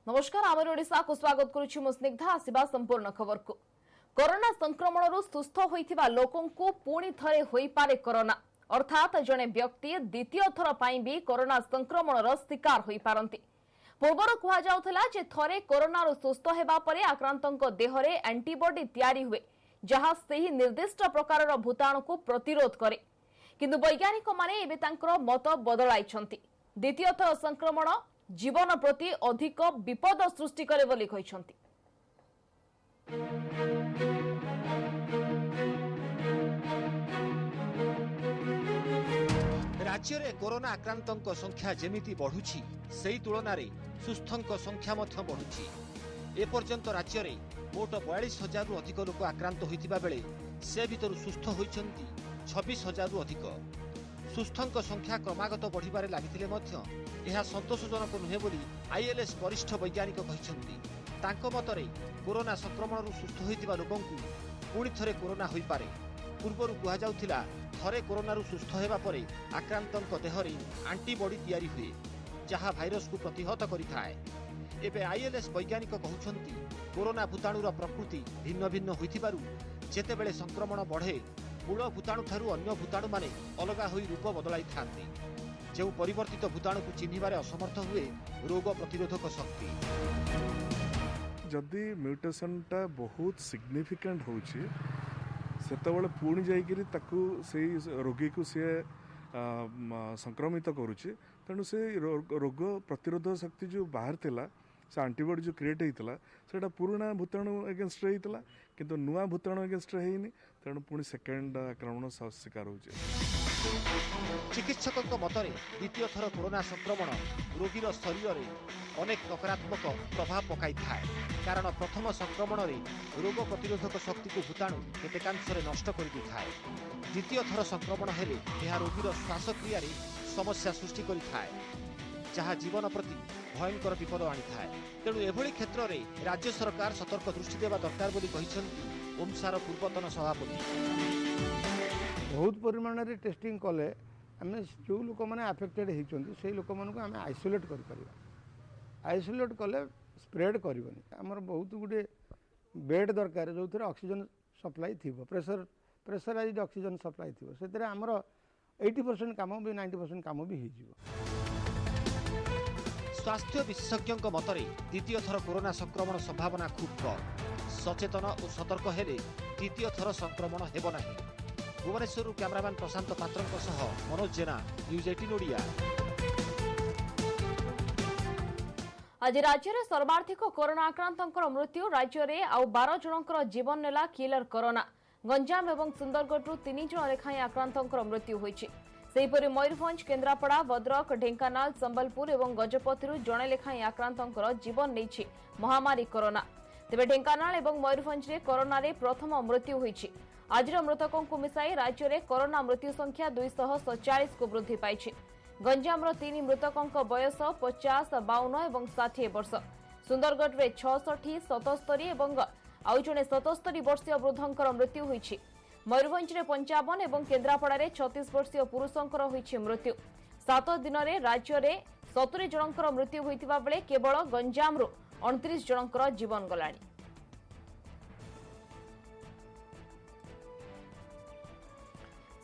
नमस्कार आमर ओडिशा को स्वागत करुछि मु स्निग्धा आसिबा संपूर्ण खबर को। कोरोना संक्रमण सुस्थ होइथिबा लोकन को पुणी थरे होई पारे कोरोना अर्थात जने व्यक्ति द्वितीय थर पई भी कोरोना संक्रमण रो शिकार होई पारंती। पूर्वर कुहा जाउथला जे थरे कोरोना रो सुस्थ हेबा परे आक्रांतक देहरे एंटीबॉडी तयारी हुए जहा सेही निर्दिष्ट प्रकार रो भूताणु को प्रतिरोध करे। किंतु वैज्ञानिक माने एबे तांकर मत बदलाइछंती। द्वितीय थर संक्रमण जीवन प्रति अधिक विपद सृष्टि करे बोली कहिसंती। राज्य में कोरोना आक्रांतक संख्या जेमिति बढ़ुछि सेही तुलन में सुस्थक संख्या मध्य बढ़ुछि। एपर्यंत राज्य में मोट 42,000 रु अधिक लोक आक्रांत होइतिबा बेले से भितर सुस्थ होइछंती 26,000 रु अधिक। सुस्थक संख्या क्रमागत बढ़िबारे लागिथिले मध्य यह संतोषजनक नुहे बोली आईएलएस वरिष्ठ वैज्ञानिक कहिसंती। तांको मतरे कोरोना संक्रमण सुस्थ होइतिबा लोकंकु पुणी थरे कोरोना होई पारे। पूर्वरु कुहा जाउथिला थरे कोरोना सुस्थ हेबा परे आक्रांतक देहरे एंटीबॉडी तयारी हुए जहा भाइरस को प्रतिहत करिथाए। एबे आईएलएस वैज्ञानिक कहउछंती कोरोना भूताणुर प्रकृति भिन्न भिन्न होइथिबारु जेतेबेले संक्रमण बढ़े मूल भूताणु ठारू अन्य भूताणु माने अलगा होई रूप बदलाई थांती। जो परिवर्तित भूताणु को चिन्हिबारे असमर्थ हुए रोग प्रतिरोधक शक्ति। जदि म्यूटेशनटा बहुत सिग्निफिकेंट होची सेतबेले पुणी जाइकरी ताकू से रोगी को से संक्रमित करुची तेणु से रोग प्रतिरोधक शक्ति जो बाहर थिला से एंटीबॉडी जो क्रिएट होता है पुराना भूताणु एगेन्स्ट होता किंतु नुआ भूताणु एगेन्स्ट होनी तेणु पुणी सेकेंड आक्रमण शिकार हो। चिकित्सकों मतरे द्वितीय थर कोरोना संक्रमण रोगीर शरीर में अनेक नकारात्मक प्रभाव पकाई थाए कारण प्रथम संक्रमण में रोग प्रतिरोधक शक्ति को भूताणु केतेकांशरे नष्ट कर दी थाए। द्वितीय थर संक्रमण हेले यह रोगीर श्वासक्रिया समस्या सृष्टि करिथाए जहाँ जीवन प्रति भयंकर विपद आनी थाए। तेणु एभली क्षेत्र में राज्य सरकार सतर्क दृष्टि देवा दरकार बोली कहिसंती ओमसार पूर्वतन सभापति। बहुत परिमाण रे टेस्टिंग कले आम जो लोक मैंने आफेक्टेड होती से लोक मानक आम आइसोलेट कर आइसोलेट कले स्प्रेड करनी आमर बहुत गुटे बेड दरकार जो थे ऑक्सीजन सप्लाई थी प्रेशराइज्ड ऑक्सीजन सप्लाई थी से आमर 80% काम भी 90% काम भी हो। स्वास्थ्य विशेषज्ञों मतरे द्वितीय थर कोरोना संक्रमण संभावना खूब कम। सचेतन और सतर्क हेले द्वितीय थर संक्रमण हेब नाही। भुवनेश्वर कैमरामैन प्रशांत पात्र सह मनोज जेना न्यूज 18 ओडिया। आज राज्य में सर्वाधिक कोरोना आक्रांतक मृत्यु राज्य में आउ 12 जनकर जीवन नेला किलर कोरोना। गंजाम और सुंदरगढ़ 3 जन लेखाएं आक्रांतक मृत्यु होइछि। सेहीपरि मयूरभंज केन्द्रापड़ा भद्रक ढेंकानाल संबलपुर और गजपति जड़े लेखाएं आक्रांतक जीवन नहीं महामारी कोरोना। तेबे ढेंकानाल और मयूरभंज में कोरोना रे प्रथम मृत्यु होइछि। आज मृतकों को मिसाई राज्य में कोरोना मृत्यु संख्या 247 को वृद्धि पाई। गंजाम 3 मृतकों बयस 50, 52 और 60 वर्ष। सुंदरगढ़ में 66, 77 और आउ जड़े 77 वर्षीय वृद्धंकर मृत्यु होइछि। मयूरभंज में 55 और केन्द्रापड़ा 36 वर्षीय पुरुषंकर होइछि मृत्यु। 7 दिन में राज्य में 70 जनकर मृत्यु होइतिबा बेले केवल गंजाम 29 जनकर जीवन गलानी।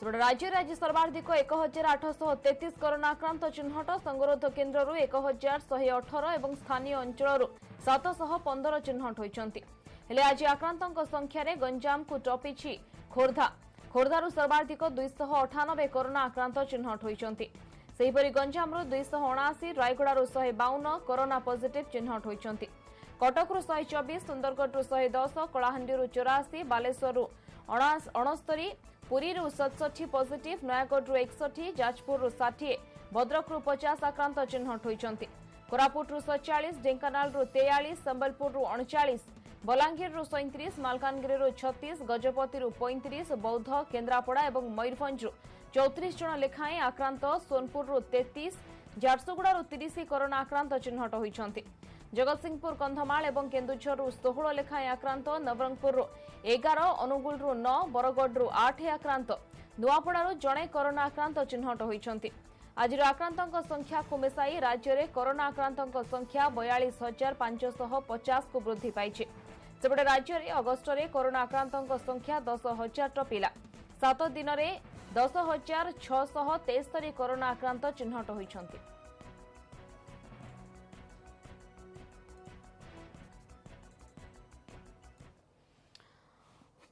राज्य में आज सर्वाधिक 1,833 कोरोना आक्रांत चिन्हट। संगरोध केन्द्र 1,118 और स्थानीय अंचल 715 चिन्हट होइछंती। हेले आज आक्रांतक संख्यार गंजाम को टपिछि खोर्धारू सर्वाधिक 298 कोरोना आक्रांत चिन्हट होइछंती। सेहीपरि गंजाम 279, रायगड़ारू 152 कोरोना पॉजिटिव चिन्हट होइछंती। कटकरू 124, सुंदरगढ़ 110, कलाहांडीरू 84, बालेश्वररू 69, पुरीरू 67 पॉजिटिव, नयागढ़ 61, जाजपुर 60, भद्रकरू 50 आक्रांत चिन्हट होइछंती। कोरापुटरू 47, ढेंकानाल 43, संबलपुर 39, बलांगीर 37, मालकानगिरी 36, गजपति 35, बौद्ध, केन्द्रापड़ा और मयूरभंज 34 जन लेखाएं आक्रांत। सोनपुर 33, झारसुगुड़ा 30 कोरोना आक्रांत चिन्हट होइछंती। जगतसिंहपुर, कंधमाल और केन्दुझर 16 लेखाएं आक्रांत। नवरंगपुर 11, अनुगुल 9, बरगढ़ 8 आक्रांत। नुआपड़ारू जड़े कोरोना आक्रांत चिन्हट होइछंती। आज आक्रांतों संख्या को मिसाई राज्य में कोरोना आक्रांतों संख्या 42,550 को वृद्धि पाई। सेपटे राज्य में अगस्ट में कोरोना आक्रांतों संख्या 10,000 टपिला। 7 दिन में 10,673 कोरोना आक्रांत चिन्हट होइछन्ति।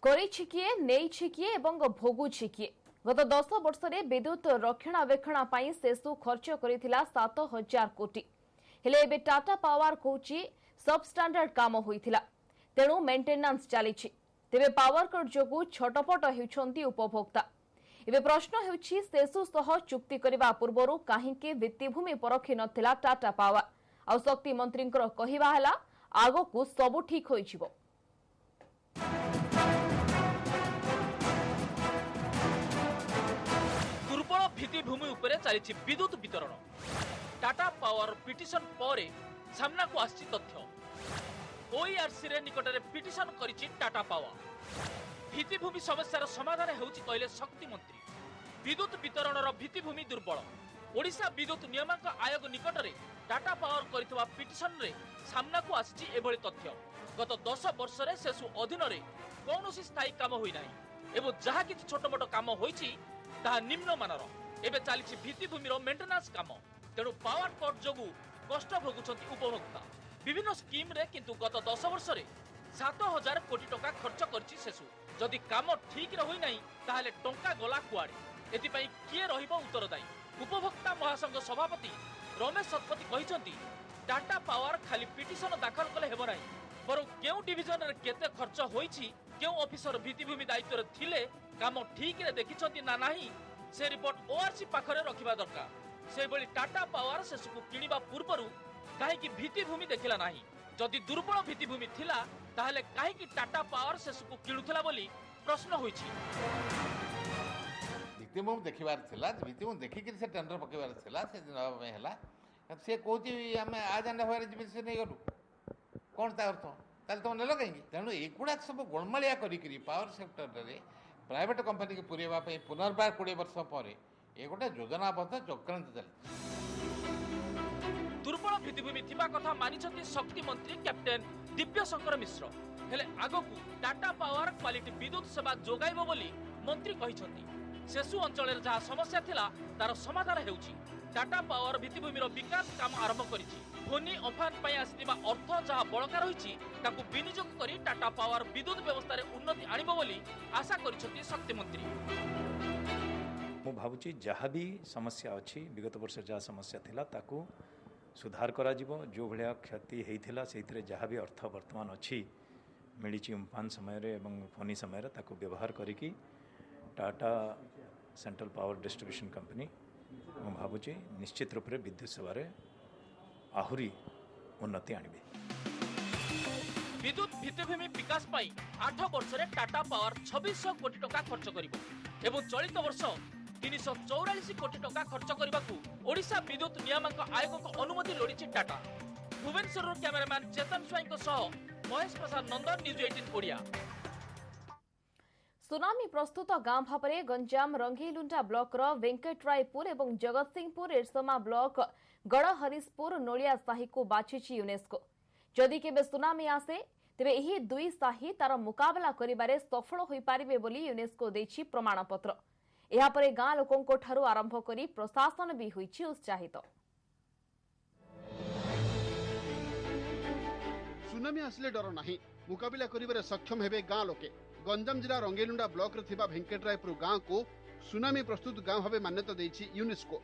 करिछि किए नेइछि किए एवं भोगुछि किए। गत 10 वर्ष में विद्युत रक्षणाबेक्षण पाई सेसु खर्च करिथिला 7,000 कोटी। हेले एबे टाटा पावर कहूछि सबस्टैंडर्ड काम होइथिला, तेणु मेंटेनेंस चलीछि। तेबे पावर कट जोगु छटपट हेउछन्ति उपभोक्ता। एबे प्रश्न हेउछि सेसु सह चुक्ति करिबा पूर्वरु काहेकि भित्तिभूमि परखि नथिला टाटा पावर। आ शक्ति मंत्रींकर कहिबा हला आगोकु सबु ठीक होइछिबो। दुर्बल भित्तिभूमि उपरे चली विद्युत वितरण। टाटा पावर पिटिशन पर सामना को आसी तथ्य। ओईआरसी रे निकट में पिटिशन करिछि टाटा पावर। भित्तिभूमि समस्यार समाधान हेउछि कहले शक्ति मंत्री। विद्युत वितरणर भित्तिभूमि दुर्बल। ओडिशा विद्युत नियामक आयोग निकट में टाटा पावर करितबा पिटिशन रे सामना को आसी एभली तथ्य। गत 10 वर्ष रे सेसु अधीन रे कौनसी स्थायी काम होई नाही एवं जहा किछि छोटमोट काम होईछि ताहा निम्न मानर। एबे चली भित्तिभूमिर मेंटेनेंस काम। तेणु पावर कट जोगु कष्ट भोगुछन्ति उपभोक्ता। विभिन्न स्कीम रे किंतु गत 10 वर्ष रे 7,000 कोटी टका खर्च करछि सेसु। जदि काम ठीक रे होई नाही ताहाले टंका गला कुआडे। एथिपाई किए रहिबो उत्तरदायी। उपभोक्ता महासंघ सभापति रमेश शतपथी कहिसंती टाटा पावर खाली पिटिशन दाखल कले हेबो नाही, बरं केउ डिविजन रे केते खर्च होईछि, केउ ऑफिसर भित्तिभूमि दायित्व रे थिले, काम ठीक रे देखिसंती ना नाही से रिपोर्ट ओआरसी पाखरे रखिबा दरकार। से बळी टाटा पावर सेसुको किनिबा पूर्वरु काहेकि भित्तिभूमि देखिला नाही। जदि दुर्बल भित्तिभूमि थिला ताहाले काहेकि टाटा पावर सेसुको किणुथला बोली प्रश्न होईछि। भित्तिभूमि देखिबार थिला, भित्तिभूमि देखिकि से टेंडर पकेबार थिला, से दिन में हैला। से कहूछि आमे आज आंडा होयर जिबि से नै गलु कोन ता अर्थ ताले तो नेलो कहीं। तेणु एगुड़ा सब गोलमालिया करी पावर सेक्टर रे प्राइवेट कंपनी के पुरेवा पे पुनर्बार 20 वर्ष पर ए गोटे योजनाबद्ध चक्रांत चली। दुर्बल भित्तिभूमि थिबा कथा मानिछन्ति शक्ति मंत्री कैप्टेन दिव्य शंकर मिश्र। हेले आगकु टाटा पावर क्वालिटी विद्युत सेवा जोगाइबो बोली मंत्री कहिछन्ति। सेसु अंचल रे जहा समस्या थिला तार समाधान हेउछि। टाटा पावर भित्तिभूमिर विकास काम आरंभ करिछि। फोनी अफान पई आसिथिबा अर्थ जहा बळका रहिछि ताकु विनियोग करी टाटा पावर विद्युत व्यवस्था रे उन्नति आनिबो बोली आशा करिछन्ति शक्ति मंत्री। मु भावुची जहाँ भी समस्या अच्छी विगत वर्ष जहाँ समस्या थिला ताकू सुधार करा जिवो। जो भलिया क्षति हेइथिला सेइथिरे जहाँ भी अर्थ वर्तमान अच्छी मिली उम्फान समय रे एवं फोनी समय रे ताकू व्यवहार करिकी Tata central power distribution company मु भावुची निश्चित रूप से विद्युत सेवा रे आहुरी उन्नति आनिबे। विद्युत भित्तिभूमि विकास पाई 8 वर्ष रे टाटा पावर 2600 कोटी टका खर्च करिबो एवं चलित वर्ष 344 कोटी टका खर्च करने ओडिशा विद्युत नियामक आयोग को अनुमति लोड़ी टाटा। भुवनेश्वर कैमरामैन चेतन स्वाई सह महेश प्रसाद नंदन, न्यूज 18 ओडिया। सुनामी प्रस्तुत गां भाव में गंजाम रंगेलुंडा ब्लॉक वेंकटरायपुर और जगतसिंहपुर एरसमा ब्लॉक गड़हरिशपुर नोलिया साही को बाछिछि यूनेस्को। जदि केबे सुनामी आसे तेबे एही दुई साही तार मुकाबला करिबारे सफल होई पारिबे बोली यूनेस्को देछि प्रमाणपत्र। एहा परे गां लोकंको ठारू आरंभ करी प्रशासन भी होईछि उत्साहित। सुनामी आसले डर नाही, मुकाबला करिबारे सक्षम हेबे गां लोके। गंजाम जिला रंगेलुंडा ब्लॉक रे थिबा वेंकटरायपुर गां को सुनामी प्रस्तुत गां भावे मान्यता देछि यूनेस्को।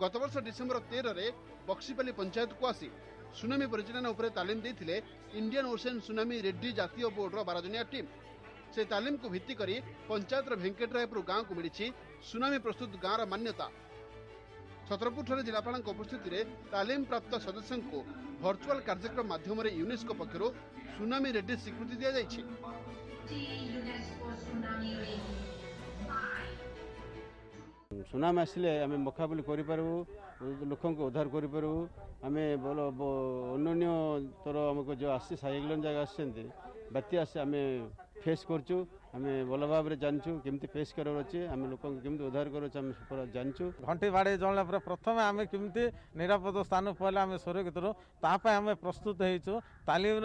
गत वर्ष डिसेंबर 13 रे बक्सीपाली पंचायत को आसी सुनामी परिचालन उपरे तालीम देथिले इंडियन ओशन सुनामी रेड्डी जातीय बोर्ड रो 12 जनिया टीम। से तालीम को भित्ति करी पंचायत रो वेंकटरायपुर गां को मिली सुनामी प्रस्तुत गां रा मान्यता। छतरपुर ठारे जिलापाल उपस्थिति रे तालीम प्राप्त सदस्यों को वर्चुअल कार्यक्रम माध्यम रे यूनेस्को पक्षरु सुनामी रेड्डी स्वीकृति दिया जायछि। सुनामी आसिले आम मुकाबला करूँ, लोक उद्धार करूँ। आम अन्य तर आमको जो आसी साइक्लोन जगह आसते बात्या आसे आम फेस करचु। आम भल भाव में जानचु केमती फेस कर अच्छे आम लोक केमती उद्धार कर जानचु घंटी बाड़ी जलने पर प्रथम आम केमती निरापद स्थान पहले आम सुरक्षित रहा आम प्रस्तुत हो तालीम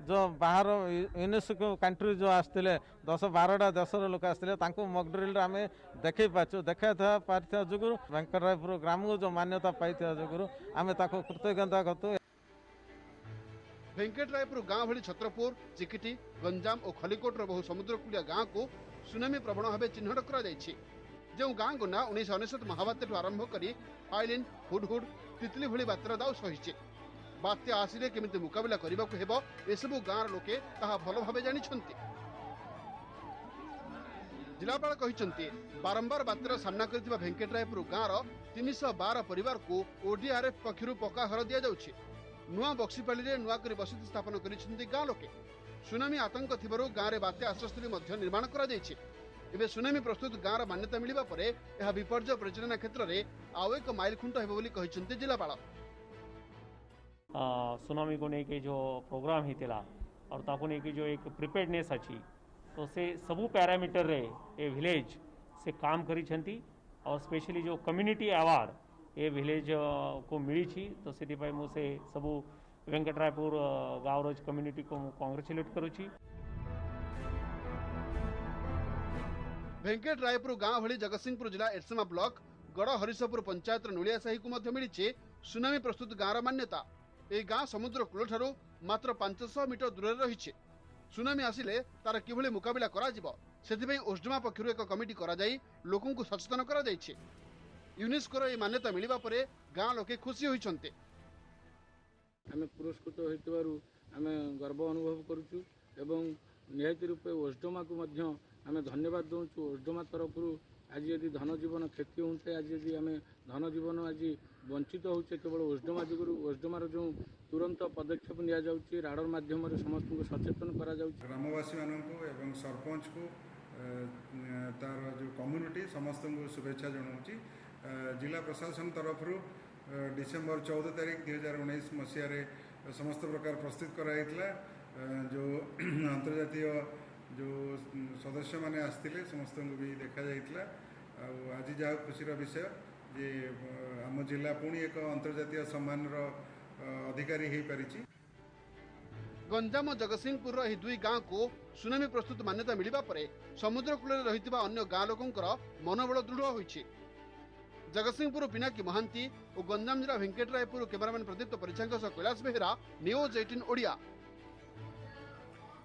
जो बाहर यूनेस्को कंट्री जो आसते 10-12टा देशर लोक आसते मक ड्रिल आम देखी पार्छु देखा पार्थ जो वेंकटरायपुर ग्राम को जो मान्यता पाई जो आम कृतज्ञता करतु। वेंकटरायपुर गांव भली छत्रपुर चिकिटी गंजाम और खलिकोटर बहु समुद्रकूलिया गांव को सुनामी प्रवण भाव चिन्हट कर जो गां को ना 1999 महाबात्या आरंभ कर फाइलिन हुडहुड तितली भली बात्यार दाऊ सही बात्या आसिले केमिति मुकाबला करने को हेबो एसबू गांव लोके ताहा भल भाव जानी जिलापाल कहिसंती बारंबार बात्यार सामना करथिबा वेंकटरायपुर गांव 312 परिवार को ओडीआरएफ पक्षरु पक्का घर दिया जाउछि। नुआ बक्सीपाली रे नुआ करी बसति स्थापन करिसंती गांव लोके सुनामी आतंक थिबारु गांव रे बात्या आश्रयस्थली मध्य निर्माण करा जायछि। एबे सुनामी प्रस्तुत गांव रा मान्यता मिलिबा परे एहा विपर्य परिचालना क्षेत्र रे आउ एक माइल खुंट हेबो बोली कहिसंती जिलापाल। सुनामी को लेके जो प्रोग्राम होता और ताको लेके जो एक प्रिपेयर्डनेस अच्छी तो से सबू पैरामीटर रे ए विलेज से काम करी छंती और स्पेशली जो कम्युनिटी अवार्ड ए विलेज को मिली छी तो से मु से सबू वेंकटरायपुर गाँव कम्युनिटी को कांग्रेचुलेट करुची। वेंकटरायपुर गांव भली जगतसिंहपुर जिला एरसमा ब्लॉक गड़ हरिशपुर पंचायत नुलिया साही को मध्य मिली सुनामी प्रस्तुत गाँव मान्यता। ए गाँ समुद्र कूल ठारू मात्र 500 मीटर दूर रही सुनामी आसिले तार किभली मुकाबला करा जिवो सेथिबे ओस्डमा पक्षरु एक कमिटी करा जाई लोकन को सचेतन करा जायछि। यूनेस्को रो ए मान्यता मिलिबा परे गाँ लोके खुशी होइछन्ते। आमे पुरस्कृत होइतबारु आमे गर्व अनुभव करूछु एवं निहायती रूपे ओस्डमा को मध्य आमे धन्यवाद दउछु। ओस्डमा तरफरु आज यदि धन जीवन क्षति होते आज यदि आम धन जीवन आज वंचित होचे केवल ओस्डमा जुगुरु ओस्डमार जो तुरंत पदक्षेप निया जाउची राडर माध्यम समस्त को सचेतन करा जाउची। ग्रामवासी माननको एवं सरपंच को तार जो कम्युनिटी समस्त को शुभेच्छा जनाऊँगी। जिला प्रशासन तरफरु डिसेम्बर 14 तारिख 2019 मसीह समस्त प्रकार प्रस्तुत कराइला जो अंतर्जातीय जो सदस्य माने आसते समस्त को भी देखा जाइला। आज जहाँ खुशी विषय जे आम जिला पुणी एक अंतर्जातीय सम्मान अधिकारी हो पारी। गंजाम और जगतसिंहपुर यह दुई गाँव को सुनामी प्रस्तुत मान्यता मिलिबा परे समुद्र कूल रहितबा अन्य गाँ लोकंकर मनोबल दृढ़ होइछि। जगतसिंहपुर पिनाकी महांती और गंजाम जिला वेंकटरायपुर कैमरामैन प्रदीप्त परिछांक सह कैलाश बेहेरा न्यूज 18 ओडिया।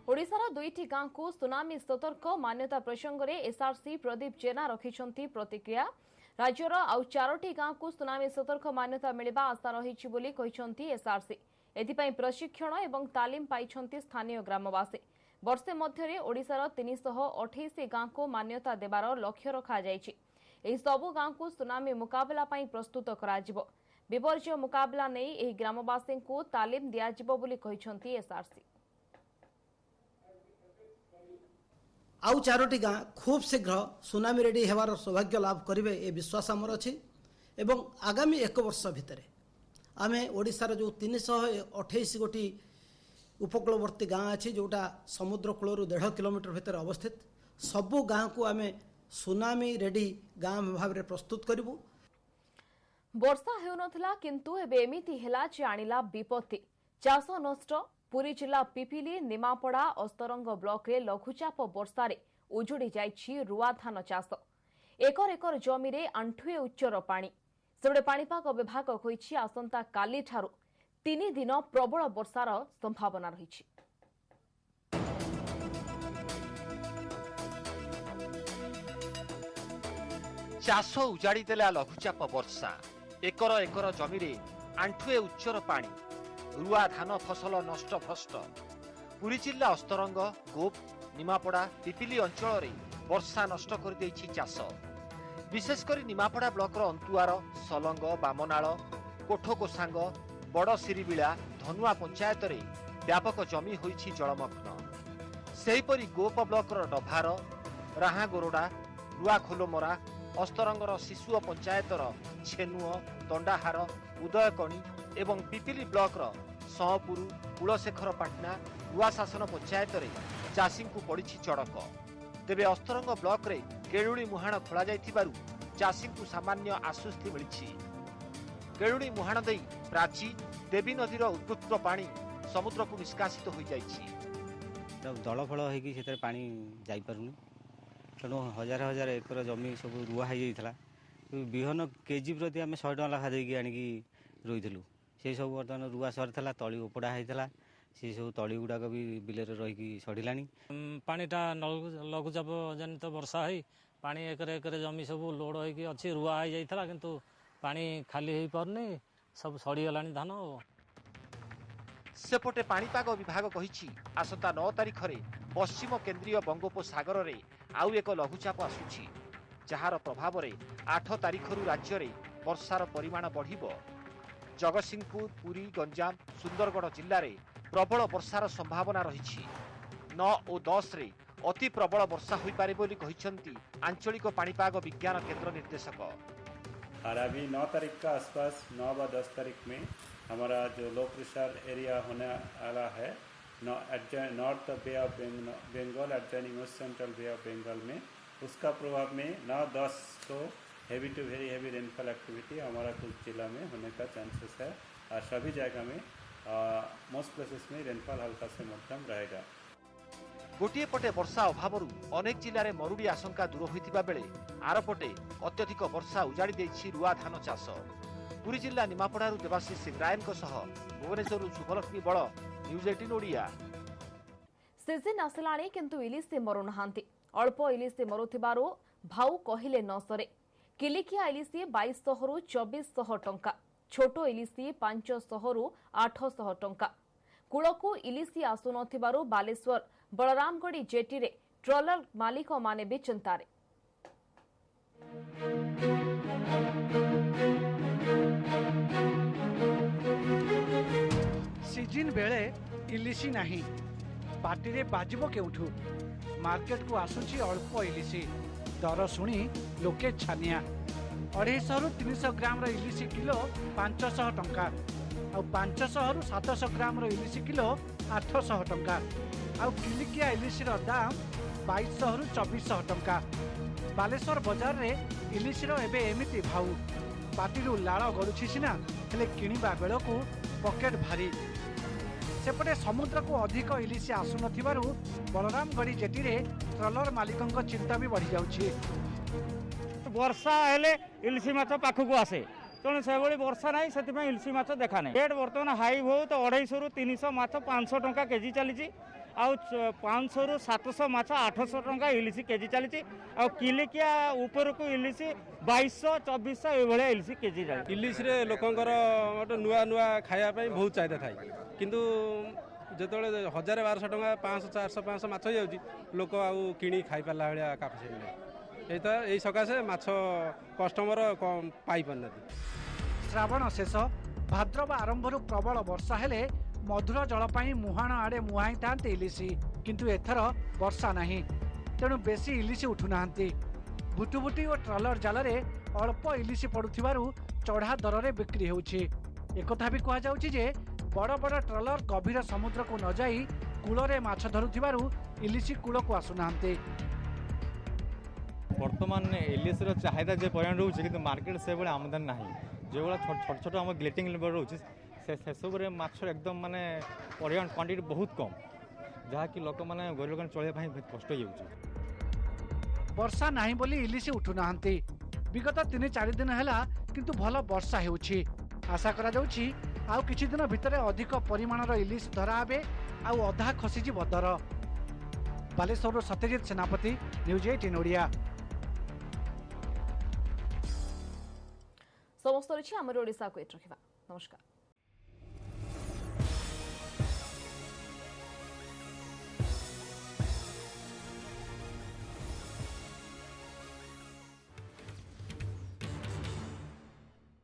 ओडिशार दुईटी गाँ को सुनामी सतर्क मान्यता प्रसंग में एसआरसी प्रदीप जेना रखिछंती प्रतिक्रिया। राज्यर आउ 4टी गाँ को सुनामी सतर्क मान्यता मिलिबा आशा रहिछि बोली कहिछंती एसआरसी। एथिपाई प्रशिक्षण एवं तालीम पाइछंती स्थानीय ग्रामवासी। वर्षे मध्यरे ओडिशार 328 गाँ को मान्यता देवार लक्ष्य रखा जायछि। एही सबु गाँ को सुनामी मुकाबला पाई प्रस्तुत कराजिबो। विपर्य मुकाबला नहीं एही ग्रामवासी को तालीम दियाजिबो बोली कहिछंती एसआरसी। आउ 4टी गाँ खूब शीघ्र सुनामी रेडी हेबार सौभाग्य लाभ करेंगे ये विश्वास आमर अच्छी एवं आगामी 1 वर्ष भितर आमे ओडिशार जो 328 गोटी उपकूलवर्ती गाँ अच्छी जोटा समुद्र कूल 1.5 किलोमीटर भितर अवस्थित सबू गाँ को आमे सुनामी रेडी गाँ भाव में प्रस्तुत करूँ। वर्षा हेउनथिला किंतु एबे एमिति हेला जे आनिला विपत्ति। चाष नष्ट। पुरी जिला पिपिली निमापड़ा अस्तरंग ब्लॉक रे लघुचाप वर्षारे उजुड़ी जाइछि रुआ धान चाष। एकर एकर जमी रे आंठुए उच्चर पानी। सेबडे पाणीपाग विभाग कहिछि आसंता काली ठारू 3 दिन प्रबल वर्षार संभावना रहिछि। चाष उजाड़ी देला लघुचाप वर्षा। एकर एकर जमी रे आंठुए उच्चर पानी। रुआ धान फसल नष्ट भ्रष्ट। पुरी जिला अस्तरंग गोप निमापड़ा पिपिली अंचल वर्षा नष्ट कर देछि चाष। विशेषकर निमापड़ा ब्लॉकर अंतुआर सलंग बामनाल कोठकोसांग बड़ सिरिबिला धनुआ पंचायत रे व्यापक जमी होइछि जलमग्न। सेहीपरि गोप ब्लॉकर डभार राहागोरडा नुआखोलमरा अस्तरंगर शिशु पंचायतर छेनुअ तंडाहार उदयकणी एवं पिपिली ब्लॉकर संपुर कुलशेखर पाटना नुआ शासन पंचायत रे चाषी को पड़ी चड़क। तेबे अस्तरंग ब्लॉक रे केळुणी मुहाण खोला जाइथिबारु चाषी को सामान्य आश्वस्ति मिलिछि। केळुणी मुहाण देई प्राची देवी नदीर उत्पृष्ट पानी समुद्र को निष्कासित हो जाइछि। दलफल होगी से पानी जापारुनी तेणु हजार हजार एकर जमी सब रुआ हो जाता विहन केजी प्रति आम 100 टका लेखा देकी आणिकी रोईलु से सब बर्तमान रुआ सरीला तली उपड़ा होता से सब तली गुड़ाक भी बिल रही सड़िला। पानीटा लघुचाप जनित वर्षा हो पानी एकर एकर जमी सब लोड होगी अच्छी रुआ हो जाता किंतु पानी खाली हो पारनी सब सड़ीगला धान। सेपटे पाणीपाग विभाग कहिछि आसंता 9 तारिख रे पश्चिम केंद्रीय बंगोपसागर रे आउ एक लघुचाप आसुछि जहार प्रभाव रे 8 तारिख रु राज्य रे वर्षार परिमाण बढ़िबो। जगतसिंहपुर पुरी गंजाम सुंदरगढ़ जिल्ला रे प्रबल वर्षार संभावना रहिछि। 9 और 10 रे अति प्रबल वर्षा होई पारे बोली कहिसंती आंचलिक पाणीपाग विज्ञान केंद्र निर्देशक। अभी 9 तारीख का आसपास 9 व 10 तारीख में हमारा जो लो प्रेशर एरिया होने वाला है north bay of Bengal adjoining west central bay of Bengal में उसका प्रभाव में 9-10 को heavy to very heavy rainfall activity हमारा कुछ जिला में होने का चांसेस है और सभी जगह में मोस्ट प्लेसेस में रेनफॉल हल्का से मध्यम रहेगा। गोटे पटे वर्षा अभाव अनेक जिले में मरुड़ी आशंका दूर होइतिबा बेले आर पटे अत्यधिक वर्षा उजाड़ी देछि रुआ धान चाष। पुरी जिला निमापड़ारू देवाशीष सिंह रायन भुवनेश्वर शुभलक्ष्मी बड़ न्यूज 18 ओडिया। सीजन आसलाणी किंतु इलिसी मरुनाहांती अल्प इलिसी मरुथिबारु भाऊ कहिले न सरे। किलिकिया इलिसी 2200 रु 2400 टंका, छोटो इलिसी 500 रु 800 टंका। कूलकू इलिसी आसु नथिबारु बालेश्वर बलरामगढ़ी जेटी रे ट्रॉलर मालिक माने भी चिंतारे। सीजन बेले इलिसी नहीं पार्टी रे बाजिबो केउठू मार्केट को आसुची अल्प इलिसी दर शुणी लोके छानिया 250 रु 300 ग्राम रो इलिसी किलो 500 टंका आ 500 रु 700 ग्राम रो इलिसी किलो 800 टंका आ किलिकिया इलिसी रो दाम 2200 रु 2400 टंका। बालेश्वर बाजार रे इलिसी रो एबे एमिति भाऊ पार्टी रु लाळ गडुछि सिना हेले किनिबा बेलकू पकेट भारी। सेपटे समुद्र को अधिक इलिसी आसु नथिबारु बलरामगढ़ी जेटी रे ट्रॉलर मालिकंक चिंता भी बढ़ी जाउछि। वर्षा हेले इलिसी माछ पाखकू आसे तेणु से वर्षा ना से इलिसी माछ देखा ना रेट बर्तमान हाई बहुत 250 रु 300 माछ 500 टंका केजी चली आउ 500 रु 700 माछ 800 टंका इलिसी केजी चली आउ किलिकिया ऊपर को इलिसी 2200-2400 ये इलिसी केजी जाए। इलिसी रे लोकंकर नुआ नुआ खाया बहुत चाहिदा थाए किंतु जिते 1000-1200 टंका 500-400-500 माछ जाऊँगी लोक आउ कि खाई पारा भाया कैपेसिटी नहीं यही सकाशे माछ कस्टमर पाई पारना। श्रावण शेष भाद्रव आरंभ प्रबल वर्षा हेले मधुर जलपाई मुहाण आड़े मुहाई था इलिसी किंतु एथर वर्षा नहीं तेणु बेसी इलिसी उठुना। भुटुभुटी और ट्रॉलर जाल अल्प इलिसी पड़ुथिबारु चढ़ा दर में बिक्री होउछि। एकथा भी कहा जाउछि जे बड़ बड़ ट्रॉलर गभीर समुद्र को न जाई कूलरे माछ धरुथिबारु इलिसी कूल को आसुनाहांती। बर्तमान इलिसी चाहिदा जो परिमाण रोचे कि मार्केट से भाई आमदानी ना जो भाई छोट छोट आम ग्लेटिंग लेवल रोचे से सब माछ एकदम माने परिमाण क्वांटिटी बहुत कम जहाँकि लोक मैंने गरीब लोक चलने कष्ट हो। वर्षा नहीं बोली इलिसी उठुनाहांती विगत 3-4 दिन है किंतु भल वर्षा होउछि। आशा करा जाउछि आउ किछि दिन भितर अधिक परिमाणर इलिसी धरा हेबे आउ अधा खसीजिब दर। बालेश्वर सत्यजित सेनापति न्यूज 18 ओडिया। समस्त रछि हमर ओडिसा को एत रखिबा। नमस्कार।